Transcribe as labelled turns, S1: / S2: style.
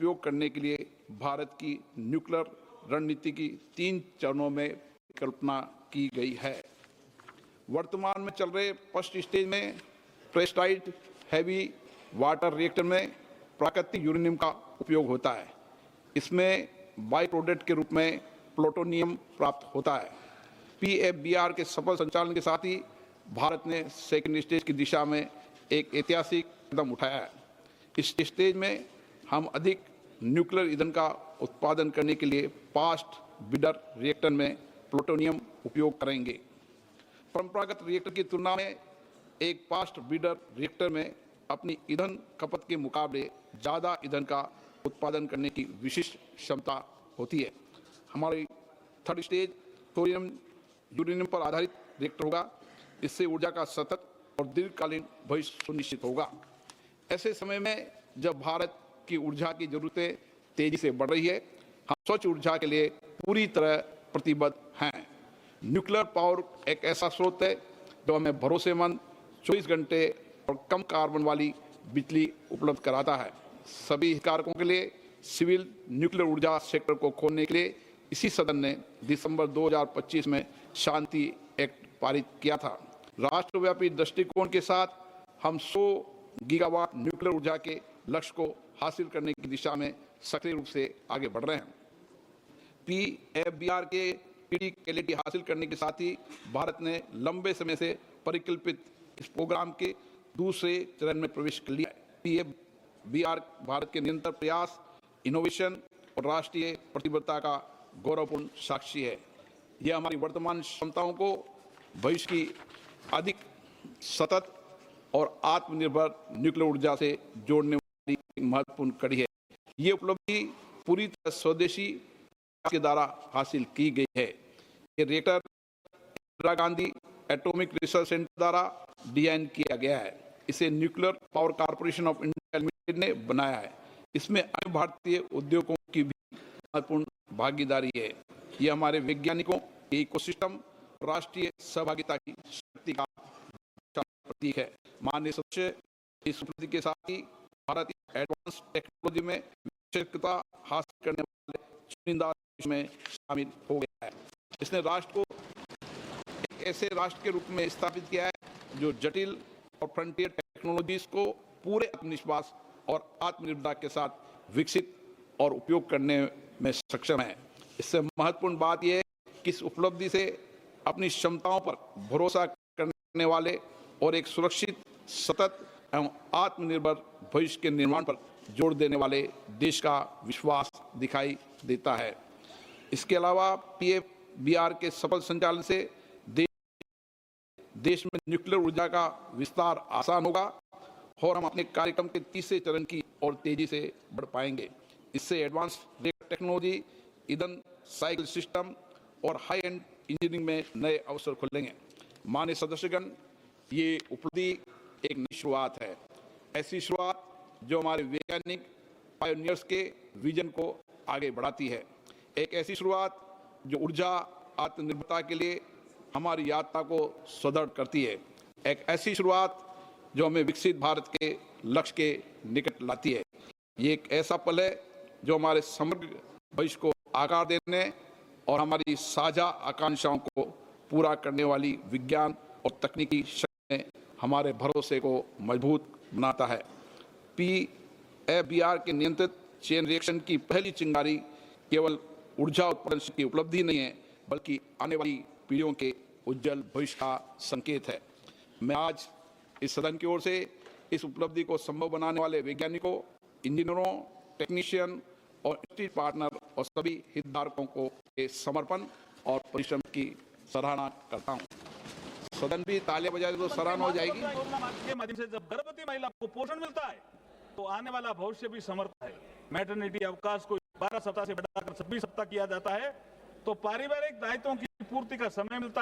S1: उपयोग करने के लिए भारत की न्यूक्लियर रणनीति की 3 चरणों में कल्पना की गई है। वर्तमान में चल रहे फर्स्ट स्टेज में प्रेस्टाइज्ड हैवी वाटर रिएक्टर में प्राकृतिक यूरेनियम का उपयोग होता है। इसमें बाई प्रोडक्ट के रूप में प्लूटोनियम प्राप्त होता है। PFBR के सफल संचालन के साथ ही भारत ने सेकेंड स्टेज की दिशा में एक ऐतिहासिक कदम उठाया है। इस स्टेज में हम अधिक न्यूक्लियर ईंधन का उत्पादन करने के लिए फास्ट ब्रीडर रिएक्टर में प्लूटोनियम उपयोग करेंगे। परंपरागत रिएक्टर की तुलना में एक फास्ट ब्रीडर रिएक्टर में अपनी ईंधन खपत के मुकाबले ज़्यादा ईंधन का उत्पादन करने की विशिष्ट क्षमता होती है। हमारी थर्ड स्टेज थोरियम यूरेनियम पर आधारित रिएक्टर होगा। इससे ऊर्जा का सतत और दीर्घकालीन भविष्य सुनिश्चित होगा। ऐसे समय में जब भारत की ऊर्जा की जरूरतें तेजी से बढ़ रही है, हम स्वच्छ ऊर्जा के लिए पूरी तरह प्रतिबद्ध हैं। न्यूक्लियर पावर एक ऐसा स्रोत है जो हमें भरोसेमंद 24 घंटे और कम कार्बन वाली बिजली उपलब्ध कराता है। सभी हितधारकों के लिए सिविल न्यूक्लियर ऊर्जा सेक्टर को खोलने के लिए इसी सदन ने दिसंबर 2025 में शांति एक्ट पारित किया था। राष्ट्रव्यापी दृष्टिकोण के साथ हम 100 गीगावाट न्यूक्लियर ऊर्जा के लक्ष्य को हासिल करने की दिशा में सक्रिय रूप से आगे बढ़ रहे हैं। PFBR के क्वालिटी हासिल करने के साथ ही भारत ने लंबे समय से परिकल्पित इस प्रोग्राम के दूसरे चरण में प्रवेश कर लिया है। PFBR भारत के निरंतर प्रयास, इनोवेशन और राष्ट्रीय प्रतिबद्धता का गौरवपूर्ण साक्षी है। यह हमारी वर्तमान क्षमताओं को भविष्य की अधिक सतत और आत्मनिर्भर न्यूक्लियर ऊर्जा से जोड़ने वाली महत्वपूर्ण कड़ी है। ये उपलब्धि पूरी तरह स्वदेशी के द्वारा हासिल की गई है। ये reactor Indira Gandhi atomic research centre द्वारा डिजाइन किया गया है। इसे nuclear power corporation of India limited ने बनाया है। इसमें अन्य भारतीय उद्योगों की भी महत्वपूर्ण भागीदारी है। यह हमारे वैज्ञानिकों के इकोसिस्टम, राष्ट्रीय सहभागिता की शक्ति का प्रतीक है। माननीय सदस्य, इस उपलब्धि के साथ ही भारत एडवांस टेक्नोलॉजी में विशेषज्ञता हासिल करने वाले चुनिंदा में शामिल हो गया है। इसने राष्ट्र को एक ऐसे राष्ट्र के रूप में स्थापित किया है जो जटिल और फ्रंटियर टेक्नोलॉजीज को पूरे आत्मविश्वास और आत्मनिर्भरता के साथ विकसित और उपयोग करने में सक्षम है। इससे महत्वपूर्ण बात यह है कि इस उपलब्धि से अपनी क्षमताओं पर भरोसा करने वाले और एक सुरक्षित, सतत एवं आत्मनिर्भर भविष्य के निर्माण पर जोर देने वाले देश का विश्वास दिखाई देता है। इसके अलावा PFBR के सफल संचालन से देश में न्यूक्लियर ऊर्जा का विस्तार आसान होगा और हम अपने कार्यक्रम के तीसरे चरण की ओर तेजी से बढ़ पाएंगे। इससे एडवांस टेक्नोलॉजी, ईंधन साइकिल सिस्टम और हाई एंड इंजीनियरिंग में नए अवसर खुलेंगे। माननीय सदस्यगण, ये उपलब्धि एक नई शुरुआत है। ऐसी शुरुआत जो हमारे वैज्ञानिक पायोनियर्स के विजन को आगे बढ़ाती है। एक ऐसी शुरुआत जो ऊर्जा आत्मनिर्भरता के लिए हमारी यात्रा को सुदृढ़ करती है। एक ऐसी शुरुआत जो हमें विकसित भारत के लक्ष्य के निकट लाती है। ये एक ऐसा पल है जो हमारे समग्र भविष्य को आकार देने और हमारी साझा आकांक्षाओं को पूरा करने वाली विज्ञान और तकनीकी शक्ति में हमारे भरोसे को मजबूत बनाता है। PFBR के नियंत्रित चेन रिएक्शन की पहली चिंगारी केवल ऊर्जा उत्पादन की उपलब्धि नहीं है, बल्कि आने वाली पीढ़ियों के उज्जवल भविष्य का संकेत है। मैं आज इस सदन की ओर से इस उपलब्धि को संभव बनाने वाले वैज्ञानिकों, इंजीनियरों, टेक्नीशियन और इंस्टीट्यूट पार्टनर और सभी हितधारकों को के समर्पण और परिश्रम की सराहना करता हूँ। सदन भी तालियां बजाए तो सराहना हो जाएगी।
S2: के माध्यम से जब गर्भवती महिला को पोषण मिलता है तो आने वाला भविष्य भी समर्थ है। मैटरनिटी अवकाश को 12 सप्ताह से बढ़ाकर 26 सप्ताह किया जाता है तो पारिवारिक दायित्वों की पूर्ति का समय मिलता है।